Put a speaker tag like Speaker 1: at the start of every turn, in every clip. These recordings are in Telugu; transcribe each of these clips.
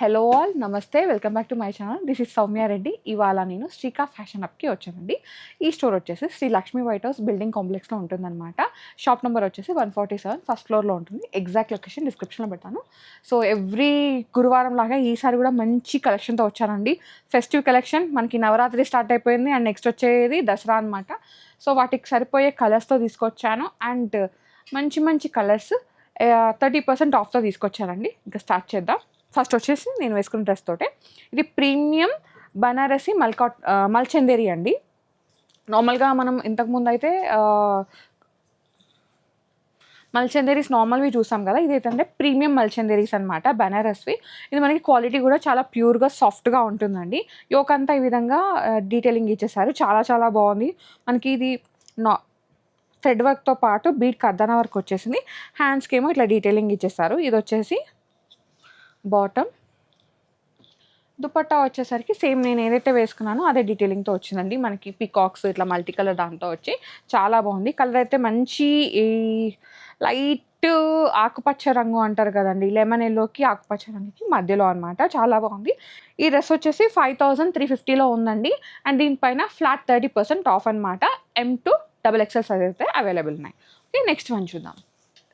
Speaker 1: హలో ఆల్ నమస్తే welcome back to my channel. This is Soumya Reddy. ఇవాళ నేను శ్రీకా ఫ్యాషన్ అప్కి వచ్చానండి. ఈ స్టోర్ వచ్చేసి Sri Lakshmi white house building కాంప్లెక్స్లో ఉంటుందన్నమాట. షాప్ నెంబర్ వచ్చేసి 147 ఫస్ట్ ఫ్లోర్లో ఉంటుంది. ఎగ్జాక్ట్ లొకేషన్ డిస్క్రిప్షన్లో పెడతాను. సో ఎవ్రీ గురువారం లాగా ఈసారి కూడా మంచి కలెక్షన్తో వచ్చానండి. ఫెస్టివ్ కలెక్షన్ మనకి నవరాత్రి స్టార్ట్ అయిపోయింది అండ్ నెక్స్ట్ వచ్చేది దసరా అనమాట. సో వాటికి సరిపోయే కలర్స్తో తీసుకొచ్చాను అండ్ మంచి మంచి కలర్స్ 30% ఆఫ్తో తీసుకొచ్చానండి. ఇంకా స్టార్ట్ చేద్దాం. ఫస్ట్ వచ్చేసి నేను వేసుకున్న డ్రెస్ తోటే. ఇది ప్రీమియం బనారసి మల్చందేరి అండి. నార్మల్గా మనం ఇంతకుముందు అయితే మల్చందేరీస్ నార్మల్వి చూసాం కదా, ఇది ఏంటంటే ప్రీమియం మల్చందేరీస్ అనమాట, బనారస్వి. ఇది మనకి క్వాలిటీ కూడా చాలా ప్యూర్గా సాఫ్ట్గా ఉంటుందండి. యోక్ అంతా ఈ విధంగా డీటెయిలింగ్ ఇచ్చేసారు, చాలా చాలా బాగుంది. మనకి ఇది థ్రెడ్ వర్క్తో పాటు బీట్ కర్దానా వర్క్ వచ్చేసింది. హ్యాండ్స్కి ఏమో ఇట్లా డీటెయిలింగ్ ఇచ్చేసారు. ఇది వచ్చేసి బాటమ్. దుపట్టా వచ్చేసరికి సేమ్ నేను ఏదైతే వేసుకున్నానో అదే డీటెయిలింగ్తో వచ్చిందండి. మనకి పికాక్స్ ఇట్లా మల్టీ కలర్ దాంతో వచ్చి చాలా బాగుంది. కలర్ అయితే మంచి లైట్ ఆకుపచ్చ రంగు అంటారు కదండి, లెమన్ ఎల్లోకి ఆకుపచ్చ రంగుకి మధ్యలో అనమాట, చాలా బాగుంది. ఈ డ్రెస్ వచ్చేసి 5350లో ఉందండి. అండ్ దీనిపైన ఫ్లాట్ 30% ఆఫ్ అనమాట. M2 XXL సైజ్ అయితే అవైలబుల్ ఉన్నాయి. ఓకే, నెక్స్ట్ వన్ చూద్దాం.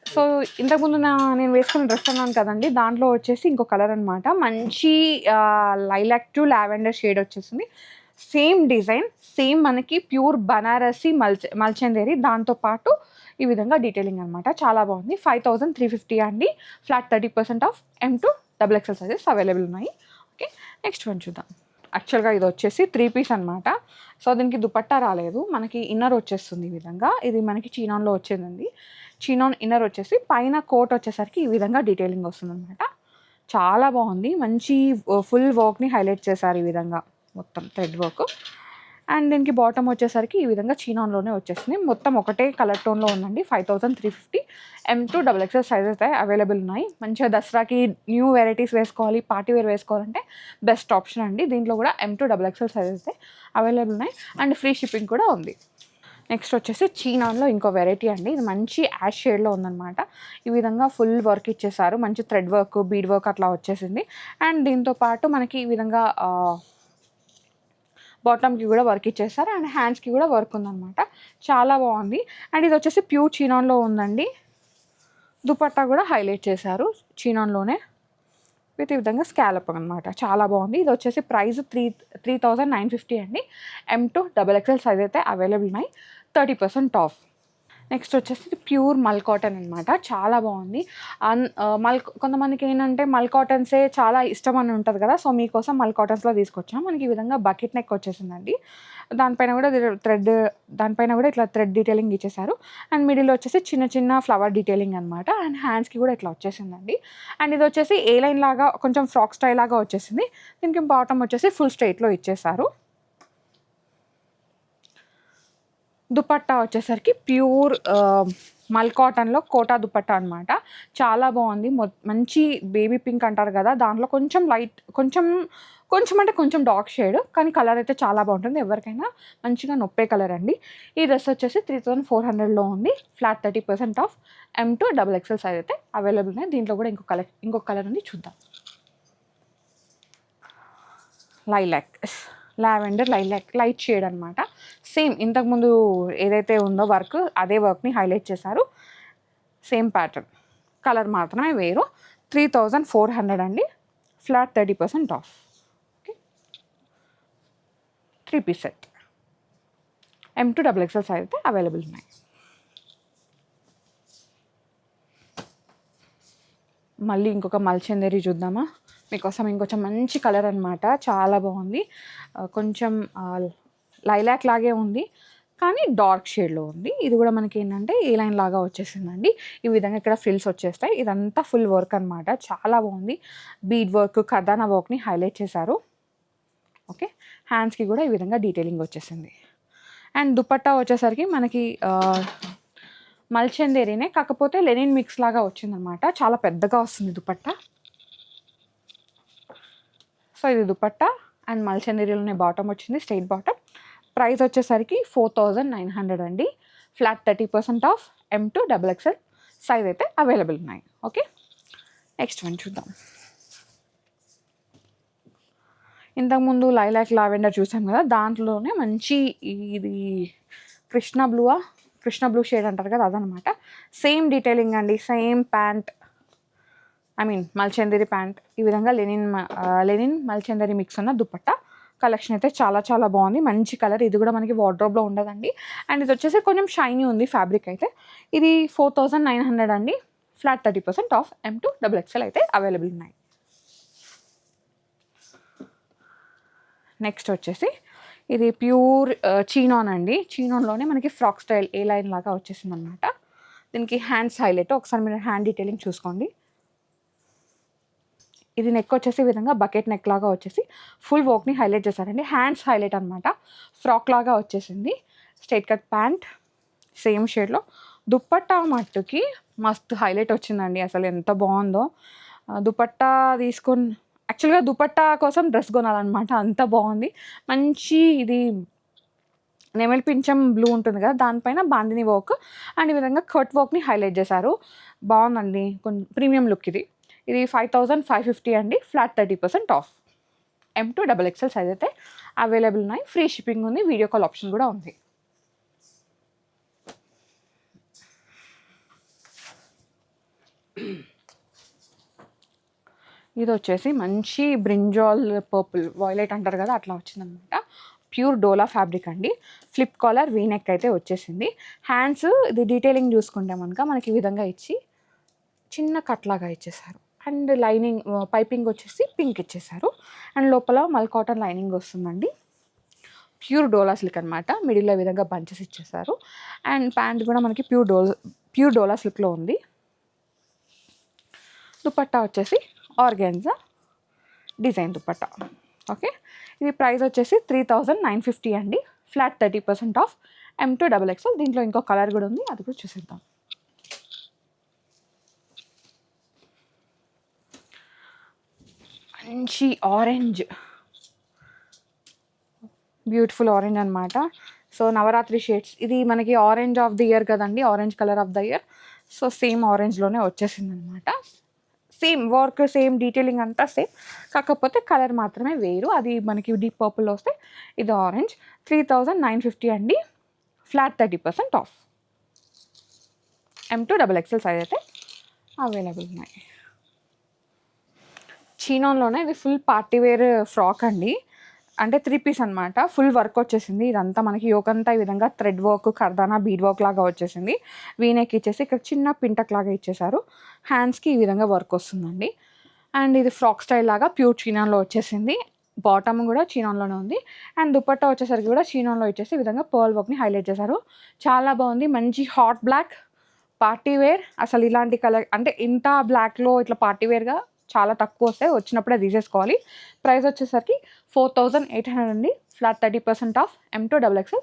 Speaker 1: సో ఇంతకుముందు నేను వేసుకున్న డ్రెస్ అన్నాను కదండి, దాంట్లో వచ్చేసి ఇంకో కలర్ అనమాట. మంచి లైలాక్ టు లావెండర్ షేడ్ వచ్చేసింది. సేమ్ డిజైన్, సేమ్ మనకి ప్యూర్ బనారసి మల్చందేరి, దాంతోపాటు ఈ విధంగా డీటెయిలింగ్ అనమాట, చాలా బాగుంది. 5350 అండి. Flat 30% off. M2 XXL sizes available ఉన్నాయి. ఓకే, నెక్స్ట్ వన్ చూద్దాం. యాక్చువల్గా ఇది వచ్చేసి 3 పీస్ అనమాట. సో దీనికి దుపట్టా రాలేదు, మనకి ఇన్నర్ వచ్చేస్తుంది ఈ విధంగా. ఇది మనకి చీనాన్లో వచ్చేదండి. చీనాన్ ఇన్నర్ వచ్చేసి పైన కోట్ వచ్చేసరికి ఈ విధంగా డీటెయిలింగ్ వస్తుంది అనమాట, చాలా బాగుంది. మంచి ఫుల్ వర్క్ని హైలైట్ చేశారు ఈ విధంగా, మొత్తం థ్రెడ్ వర్క్. అండ్ దీనికి బాటమ్ వచ్చేసరికి ఈ విధంగా చీనాన్లోనే వచ్చేసింది. మొత్తం ఒకటే కలర్ టోన్లో ఉందండి. 5350. M2 XXL సైజెస్ అయితే అవైలబుల్ ఉన్నాయి. మంచిగా దసరాకి న్యూ వెరైటీస్ వేసుకోవాలి, పార్టీ వేర్ వేసుకోవాలంటే బెస్ట్ ఆప్షన్ అండి. దీంట్లో కూడా M2 XXL సైజెస్ అయితే అవైలబుల్ ఉన్నాయి అండ్ ఫ్రీ షిప్పింగ్ కూడా ఉంది. నెక్స్ట్ వచ్చేసి చీనాన్లో ఇంకో వెరైటీ అండి. ఇది మంచి యాష్ షేడ్లో ఉందన్నమాట. ఈ విధంగా ఫుల్ వర్క్ ఇచ్చేసారు, మంచి థ్రెడ్ వర్క్ బీడ్ వర్క్ అట్లా వచ్చేసింది. అండ్ దీంతో పాటు మనకి ఈ విధంగా బాటమ్కి కూడా వర్క్ ఇచ్చేసారు అండ్ హ్యాండ్స్కి కూడా వర్క్ ఉందన్నమాట, చాలా బాగుంది. అండ్ ఇది వచ్చేసి ప్యూర్ చీనాన్లో ఉందండి. దుపట్టా కూడా హైలైట్ చేశారు చీనాన్లోనే విత్ ఈ విధంగా స్కాలప్ అనమాట, చాలా బాగుంది. ఇది వచ్చేసి ప్రైస్ 3950 అండి. M2 XXL సైజ్ అయితే అవైలబుల్ ఉన్నాయి. 30% ఆఫ్. నెక్స్ట్ వచ్చేసి ప్యూర్ మల్ కాటన్ అనమాట, చాలా బాగుంది. కొంతమందికి ఏంటంటే మల్ కాటన్సే చాలా ఇష్టం అని ఉంటుంది కదా, సో మీకోసం మల్ కాటన్స్లో తీసుకొచ్చాం. మనకి ఈ విధంగా బకెట్ నెక్ వచ్చేసిందండి. దానిపైన కూడా ఇట్లా థ్రెడ్ డీటెయిలింగ్ ఇచ్చేసారు. అండ్ మిడిల్లో వచ్చేసి చిన్న చిన్న ఫ్లవర్ డీటెయిలింగ్ అనమాట. అండ్ హ్యాండ్స్కి కూడా ఇట్లా వచ్చేసిందండి. అండ్ ఇది వచ్చేసి ఏ లైన్ లాగా కొంచెం ఫ్రాక్ స్టైల్ లాగా వచ్చేసింది. దీనికి బాటమ్ వచ్చేసి ఫుల్ స్ట్రైట్లో ఇచ్చేసారు. దుపట్టా వచ్చేసరికి ప్యూర్ మల్ కాటన్లో కోటా దుపట్టా అనమాట, చాలా బాగుంది. మంచి బేబీ పింక్ అంటారు కదా, దాంట్లో కొంచెం లైట్ కొంచెం అంటే కొంచెం డార్క్ షేడ్, కానీ కలర్ అయితే చాలా బాగుంటుంది. ఎవరికైనా మంచిగా నొప్పే కలర్ అండి. ఈ డ్రెస్ వచ్చేసి 3400లో ఉంది. Flat 30% off. M2 XXL size అయితే అవైలబుల్ ఉన్నాయి. దీంట్లో కూడా ఇంకొక కలర్ ఉంది, చూద్దాం. లావెండర్ లైట్ షేడ్ అనమాట. సేమ్ ఇంతకుముందు ఏదైతే ఉందో వర్క్, అదే వర్క్ని హైలైట్ చేశారు. సేమ్ ప్యాటర్న్, కలర్ మాత్రమే వేరు. 3400 అండి. Flat 30% off. Okay, 3 piece set. M2 XXL size అయితే అవైలబుల్ ఉన్నాయి. మళ్ళీ ఇంకొక మల్చందేరి చూద్దామా. మీకోసం ఇంకొంచెం మంచి కలర్ అనమాట, చాలా బాగుంది. కొంచెం లైలాక్ లాగే ఉంది కానీ డార్క్ షేడ్లో ఉంది. ఇది కూడా మనకి ఏంటంటే ఏ లైన్ లాగా వచ్చేసిందండి. ఈ విధంగా ఇక్కడ ఫ్రిల్స్ వచ్చేస్తాయి. ఇదంతా ఫుల్ వర్క్ అనమాట, చాలా బాగుంది. బీడ్ వర్క్ కర్దానా వర్క్ని హైలైట్ చేశారు. ఓకే, హ్యాండ్స్కి కూడా ఈ విధంగా డీటెయిలింగ్ వచ్చేసింది. అండ్ దుపట్టా వచ్చేసరికి మనకి మల్చందేరినే, కాకపోతే లెనిన్ మిక్స్ లాగా వచ్చిందనమాట, చాలా పెద్దగా వస్తుంది దుపట్టా. సో ఇది దుపట్టా అండ్ మల్చందేరిలోనే బాటమ్ వచ్చింది, స్ట్రైట్ బాటమ్. ప్రైస్ వచ్చేసరికి 4900 అండి. Flat 30% off. M2 XXL size అయితే అవైలబుల్ ఉన్నాయి. ఓకే, నెక్స్ట్ వన్ చూద్దాం. ఇంతకుముందు లైలాక్ లావెండర్ చూసాం కదా, దాంట్లోనే మంచి ఇది కృష్ణ బ్లూ షేడ్ అంటారు కదా, అదనమాట. సేమ్ డీటెయిలింగ్ అండి, సేమ్ ప్యాంట్, ఐ మీన్ మల్చందరి ప్యాంట్. ఈ విధంగా లెనిన్ మల్చందరి మిక్స్ ఉన్న దుపట్టా కలెక్షన్ అయితే చాలా చాలా బాగుంది. మంచి కలర్, ఇది కూడా మనకి వార్డ్రోబ్లో ఉండదండి. అండ్ ఇది వచ్చేసి కొంచెం షైనీ ఉంది ఫ్యాబ్రిక్ అయితే. ఇది 4900 అండి. Flat 30% off. M2 XXL అయితే అవైలబుల్ ఉన్నాయి. నెక్స్ట్ వచ్చేసి ఇది ప్యూర్ చీనాన్ అండి. చీనాన్లోనే మనకి ఫ్రాక్ స్టైల్ ఏ లైన్ లాగా వచ్చేసింది అనమాట. దీనికి హ్యాండ్స్ హైలైట్, ఒకసారి మీరు హ్యాండ్ డీటెయిలింగ్ చూసుకోండి. ఇది నెక్ వచ్చేసి ఈ విధంగా బకెట్ నెక్ లాగా వచ్చేసి ఫుల్ వర్క్ని హైలైట్ చేశారండి. హ్యాండ్స్ హైలైట్ అనమాట. ఫ్రాక్ లాగా వచ్చేసింది. స్ట్రైట్ కట్ ప్యాంట్ సేమ్ షేడ్లో. దుప్పట్టా మట్టుకి మస్తు హైలైట్ వచ్చిందండి, అసలు ఎంత బాగుందో. దుపట్టా యాక్చువల్గా దుపట్టా కోసం డ్రెస్ కొనాలన్నమాట, అంత బాగుంది. మంచి ఇది నెమలి పింఛం బ్లూ ఉంటుంది కదా, దానిపైన బాందిని వర్క్ అండ్ ఈ విధంగా కట్ వర్క్ని హైలైట్ చేశారు. బాగుందండి, కొంచెం ప్రీమియం లుక్ ఇది. ఇది 5550 అండి. Flat 30% off. M2 XXL size అయితే అవైలబుల్ ఉన్నాయి. ఫ్రీ షిప్పింగ్ ఉంది, వీడియో కాల్ ఆప్షన్ కూడా ఉంది. ఇది వచ్చేసి మంచి బ్రింజాల్ పర్పుల్, వాయిలెట్ అంటారు కదా, అట్లా వచ్చిందనమాట. ప్యూర్ డోలా ఫ్యాబ్రిక్ అండి. ఫ్లిప్ కాలర్ వీనెక్ అయితే వచ్చేసింది. హ్యాండ్స్ ఇది డీటెయిలింగ్ చూసుకుంటే మనకి ఈ విధంగా ఇచ్చి చిన్న కట్ లాగా ఇచ్చేసారు. అండ్ లైనింగ్ పైపింగ్ వచ్చేసి పింక్ ఇచ్చేసారు. అండ్ లోపల మల్ కాటన్ లైనింగ్ వస్తుందండి. ప్యూర్ డోలా సిల్క్ అనమాట. మిడిల్లో ఈ విధంగా బంచెస్ ఇచ్చేసారు. అండ్ ప్యాంట్ కూడా మనకి ప్యూర్ డోలా సిల్క్లో ఉంది. దుపట్టా వచ్చేసి ఆర్గాన్జా డిజైన్ దుపట్టా. ఓకే, ఇది ప్రైస్ వచ్చేసి 3950 అండి. Flat 30% off. M2 XXL. దీంట్లో ఇంకో కలర్ కూడా ఉంది, అది కూడా చూసేద్దాం. మంచి ఆరెంజ్, బ్యూటిఫుల్ ఆరెంజ్ అనమాట. సో నవరాత్రి షేడ్స్, ఇది మనకి ఆరెంజ్ ఆఫ్ ది ఇయర్ కదండి, orange colour of the year. So same ఆరెంజ్లోనే వచ్చేసింది అనమాట. సేమ్ వర్క్, సేమ్ డీటెయిలింగ్ అంతా సేమ్, కాకపోతే కలర్ మాత్రమే వేరు. అది మనకి డీప్ పర్పుల్లో వస్తే ఇది ఆరెంజ్. 3950 అండి. Flat 30% off. M2 XXL size అయితే అవైలబుల్ ఉన్నాయి. చీనాన్లోనే ఇది ఫుల్ పార్టీ వేర్ ఫ్రాక్ అండి. అంటే 3 పీస్ అనమాట. ఫుల్ వర్క్ వచ్చేసింది. ఇదంతా మనకి యోకంతా ఈ విధంగా థ్రెడ్ వర్క్, కర్దానా బీడ్ వర్క్ లాగా వచ్చేసింది. వీనెక్ ఇచ్చేసి ఇక్కడ చిన్న పింటక్ లాగా ఇచ్చేసారు. హ్యాండ్స్కి ఈ విధంగా వర్క్ వస్తుందండి. అండ్ ఇది ఫ్రాక్ స్టైల్ లాగా ప్యూర్ చీనాన్లో వచ్చేసింది. బాటమ్ కూడా చీనాన్లోనే ఉంది. అండ్ దుపట్టా వచ్చేసరికి కూడా చీనాన్లో ఇచ్చేసి ఈ విధంగా పర్ల్ వర్క్ని హైలైట్ చేశారు. చాలా బాగుంది. మంచి హాట్ బ్లాక్ పార్టీ వేర్. అసలు ఇలాంటి కలర్ అంటే ఇంత బ్లాక్లో ఇట్లా పార్టీ వేర్గా చాలా తక్కువ వస్తాయి, వచ్చినప్పుడే తీసేసుకోవాలి. ప్రైస్ వచ్చేసరికి 4800 అండి. Flat 30% off. M2 XXL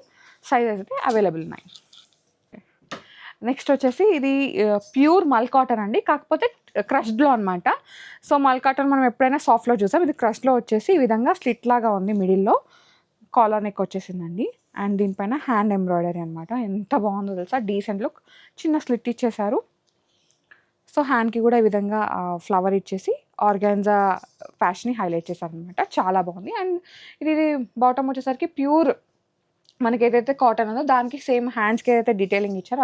Speaker 1: sizes అయితే అవైలబుల్ ఉన్నాయి. నెక్స్ట్ వచ్చేసి ఇది ప్యూర్ మల్ కాటన్ అండి, కాకపోతే క్రష్డ్లో అనమాట. సో మల్ కాటన్ మనం ఎప్పుడైనా సాఫ్ట్లో చూసాం, ఇది క్రష్లో వచ్చేసి ఈ విధంగా స్లిట్ లాగా ఉంది. మిడిల్లో కాలర్ నెక్ వచ్చేసిందండి. అండ్ దీనిపైన హ్యాండ్ ఎంబ్రాయిడరీ అనమాట. ఎంత బాగుందో తెలుసా, డీసెంట్ లుక్. చిన్న స్లిట్ ఇచ్చేసారు. సో హ్యాండ్కి కూడా ఈ విధంగా ఫ్లవర్ ఇచ్చేసి ఆర్గాన్జా ఫ్యాషన్ని హైలైట్ చేశారనమాట. చాలా బాగుంది. అండ్ ఇది బాటమ్ వచ్చేసరికి ప్యూర్ మనకి ఏదైతే కాటన్ ఉందో దానికి సేమ్ హ్యాండ్స్కి ఏదైతే డీటెయిలింగ్ ఇచ్చారో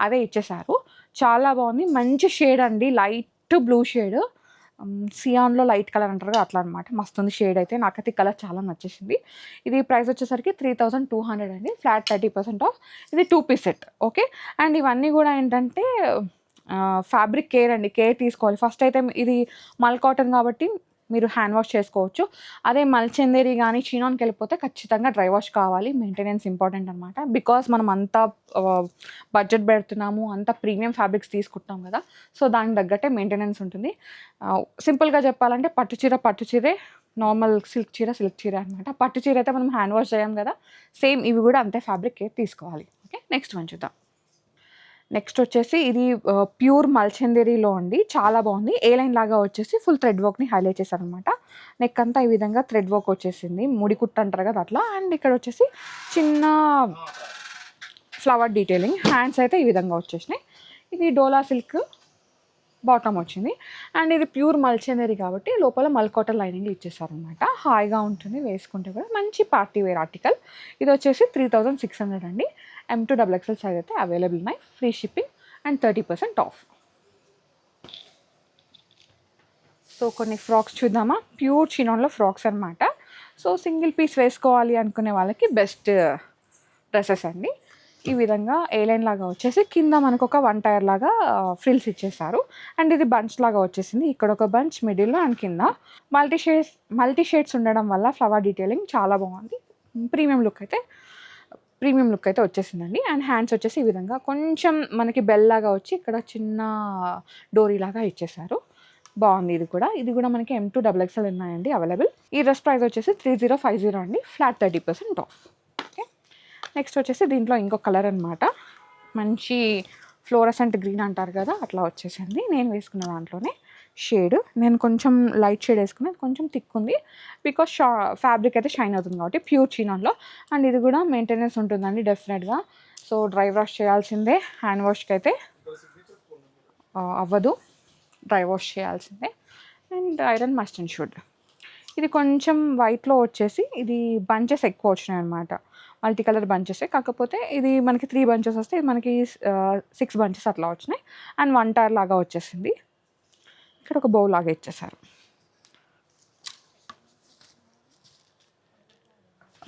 Speaker 1: అదే ఇచ్చేసారు. చాలా బాగుంది. మంచి షేడ్ అండి, లైట్ బ్లూ షేడ్. సియాన్లో లైట్ కలర్ అంటారు కదా, అట్లా అనమాట. మస్తుంది షేడ్ అయితే. నాకైతే ఈ కలర్ చాలా నచ్చేసింది. ఇది ప్రైస్ వచ్చేసరికి 3200 అండి. Flat 30% of. ఇది 2 పీస్ సెట్. ఓకే, అండ్ ఇవన్నీ కూడా ఏంటంటే ఫ్యాబ్రిక్ కేర్ అండి, కేర్ తీసుకోవాలి. ఫస్ట్ అయితే ఇది మల్ కాటన్ కాబట్టి మీరు హ్యాండ్ వాష్ చేసుకోవచ్చు. అదే మల్చందేరి కానీ చీనాన్కి వెళ్ళిపోతే ఖచ్చితంగా డ్రై వాష్ కావాలి. మెయింటెనెన్స్ ఇంపార్టెంట్ అనమాట. బికాస్ మనం అంతా బడ్జెట్ పెడుతున్నాము, అంతా ప్రీమియం ఫ్యాబ్రిక్స్ తీసుకుంటాం కదా, సో దానికి తగ్గట్టే మెయింటెనెన్స్ ఉంటుంది. సింపుల్గా చెప్పాలంటే పట్టు చీరే, నార్మల్ సిల్క్ చీర అనమాట. పట్టు చీర అయితే మనం హ్యాండ్ వాష్ చేయం కదా, సేమ్ ఇవి కూడా అంతే ఫ్యాబ్రిక్ కేర్ తీసుకోవాలి. ఓకే, నెక్స్ట్ వన్ చూద్దాం. నెక్స్ట్ వచ్చేసి ఇది ప్యూర్ మల్చందేరిలో అండి. చాలా బాగుంది. ఏ లైన్ లాగా వచ్చేసి ఫుల్ థ్రెడ్ వర్క్ని హైలైట్ చేశారనమాట. నెక్ అంతా ఈ విధంగా థ్రెడ్ వర్క్ వచ్చేసింది, ముడికుట్టు అంటారు కదా అట్లా. అండ్ ఇక్కడ వచ్చేసి చిన్న ఫ్లవర్ డీటెయిలింగ్. హ్యాండ్స్ అయితే ఈ విధంగా వచ్చేసినాయి. ఇది డోలా సిల్క్ బాటమ్ వచ్చింది. అండ్ ఇది ప్యూర్ మల్చందరి కాబట్టి లోపల మల్కాటన్ లైనింగ్ ఇచ్చేసారనమాట. హాయిగా ఉంటుంది వేసుకుంటే కూడా. మంచి పార్టీ వేర్ ఆర్టికల్. ఇది వచ్చేసి 3600 అండి. M2 XXL సైజ్ అయితే అవైలబుల్ ఉన్నాయి. Free shipping and 30% of. So కొన్ని ఫ్రాక్స్ చూద్దామా. ప్యూర్ చినాన్లో ఫ్రాక్స్ అనమాట. సో సింగిల్ పీస్ వేసుకోవాలి అనుకునే వాళ్ళకి బెస్ట్ డ్రెస్సెస్ అండి. ఈ విధంగా ఏలైన్ లాగా వచ్చేసి కింద మనకు ఒక 1 టైర్ లాగా ఫ్రిల్స్ ఇచ్చేసారు. అండ్ ఇది బంచ్ లాగా వచ్చేసింది. ఇక్కడ ఒక బంచ్ మిడిల్లో అండ్ కింద మల్టీ షేడ్స్ ఉండడం వల్ల ఫ్లవర్ డీటెయిలింగ్ చాలా బాగుంది. ప్రీమియం లుక్ అయితే వచ్చేసిందండి. అండ్ హ్యాండ్స్ వచ్చేసి ఈ విధంగా కొంచెం మనకి బెల్ లాగా వచ్చి ఇక్కడ చిన్న డోరీ లాగా ఇచ్చేసారు. బాగుంది. ఇది కూడా మనకి M2 XXL ఉన్నాయండి అవైలబుల్. ఈ డ్రెస్ ప్రైస్ వచ్చేసి 3050 అండి. Flat 30% off. ఓకే, నెక్స్ట్ వచ్చేసి దీంట్లో ఇంకో కలర్ అనమాట. మంచి ఫ్లోరసెంట్ గ్రీన్ అంటారు కదా, అట్లా వచ్చేసింది. నేను వేసుకున్న దాంట్లోనే షేడ్, నేను కొంచెం లైట్ షేడ్ వేసుకున్నాను. కొంచెం థిక్ ఉంది బికాస్ ఫ్యాబ్రిక్ అయితే షైన్ అవుతుంది కాబట్టి ప్యూర్ చినాన్లో. అండ్ ఇది కూడా మెయింటెనెన్స్ ఉంటుందండి డెఫినెట్గా. సో డ్రై వాష్ చేయాల్సిందే. హ్యాండ్ వాష్కి అయితే అవ్వదు, డ్రై వాష్ చేయాల్సిందే. And iron must and should. ఇది కొంచెం వైట్లో వచ్చేసి ఇది బంచెస్ ఎక్కువ వచ్చినాయి అనమాట. మల్టీ కలర్ బంచెసే, కాకపోతే ఇది మనకి 3 బంచెస్ వస్తే ఇది మనకి 6 బంచెస్ అట్లా వచ్చినాయి. అండ్ 1 టైర్ లాగా వచ్చేసింది. ఇక్కడ ఒక బౌల్ లాగా ఇచ్చేసారు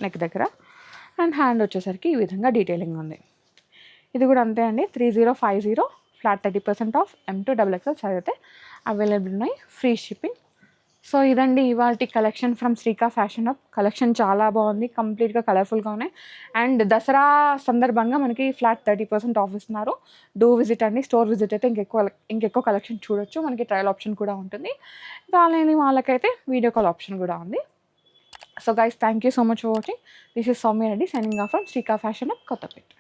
Speaker 1: నెక్ దగ్గర. అండ్ హ్యాండ్ వచ్చేసరికి ఈ విధంగా డీటెయిలింగ్ ఉంది. ఇది కూడా అంతే అండి. 3050 flat 30% off. M2 XXL size అయితే అవైలబుల్ ఉన్నాయి. Free shipping. సో ఇదండి ఇవాల్టి collection from Srika fashion hub. Collection చాలా బాగుంది, కంప్లీట్గా కలర్ఫుల్గా ఉన్నాయి. అండ్ దసరా సందర్భంగా మనకి ఫ్లాట్ 30% ఆఫ్ ఇస్తున్నారు. డూ విజిట్ అండి. స్టోర్ విజిట్ అయితే ఇంకెక్కువ కలెక్షన్ చూడొచ్చు. మనకి ట్రయల్ ఆప్షన్ కూడా ఉంటుంది. రాలేని వాళ్ళకైతే వీడియో కాల్ ఆప్షన్ కూడా ఉంది. So guys, thank you so much for watching. This is Soumya Reddy signing off from Srika fashion hub, Kothapeta.